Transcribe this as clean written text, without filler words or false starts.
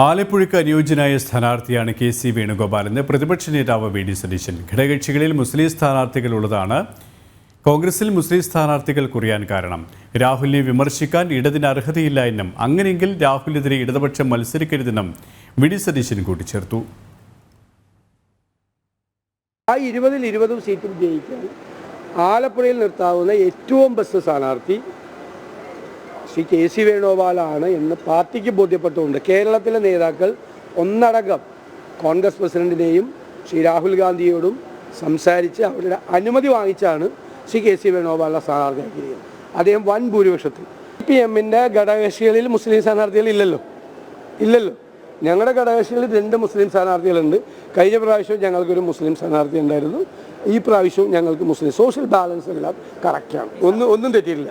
ആലപ്പുഴയ്ക്ക് അനുയോജ്യനായ സ്ഥാനാർത്ഥിയാണ് കെ.സി. വേണുഗോപാലെന്ന് പ്രതിപക്ഷ നേതാവ് വി.ഡി. സതീശൻ. ഘടകകക്ഷികളിൽ മുസ്ലിം സ്ഥാനാർത്ഥികൾ ഉള്ളതാണ് കോൺഗ്രസിൽ മുസ്ലിം സ്ഥാനാർത്ഥികൾ കുറയാൻ കാരണം. രാഹുലിനെ വിമർശിക്കാൻ ഇടതിന് അർഹതയില്ല എന്നും അങ്ങനെയെങ്കിൽ രാഹുലിനെതിരെ ഇടതുപക്ഷം മത്സരിക്കരുതെന്നും വി.ഡി. സതീശൻ കൂട്ടിച്ചേർത്തു. ആ 20 സീറ്റും ജയിക്കാൻ ആലപ്പുഴയിൽ നിർത്താവുന്ന ഏറ്റവും ബെസ്റ്റ് സ്ഥാനാർത്ഥി ശ്രീ കെ.സി. വേണുഗോപാലാണ് എന്ന് പാർട്ടിക്ക് ബോധ്യപ്പെട്ടുകൊണ്ട് കേരളത്തിലെ നേതാക്കൾ ഒന്നടങ്കം കോൺഗ്രസ് പ്രസിഡന്റിനെയും ശ്രീ രാഹുൽ ഗാന്ധിയോടും സംസാരിച്ച് അവരുടെ അനുമതി വാങ്ങിച്ചാണ് ശ്രീ കെ.സി. വേണുഗോപാലിനെ സ്ഥാനാർത്ഥിയാക്കിയത്. അദ്ദേഹം വൻ ഭൂരിപക്ഷത്തിൽ CPM-ന്റെ ഘടകകക്ഷികളിൽ മുസ്ലിം സ്ഥാനാർത്ഥികൾ ഇല്ലല്ലോ. ഞങ്ങളുടെ ഘടകകക്ഷികളിൽ 2 മുസ്ലിം സ്ഥാനാർത്ഥികളുണ്ട്. കഴിഞ്ഞ പ്രാവശ്യവും ഞങ്ങൾക്കൊരു മുസ്ലിം സ്ഥാനാർത്ഥി ഉണ്ടായിരുന്നു. ഈ പ്രാവശ്യവും ഞങ്ങൾക്ക് മുസ്ലിം. സോഷ്യൽ ബാലൻസ് എല്ലാം കറക്റ്റാണ്, ഒന്നും തെറ്റിയില്ല.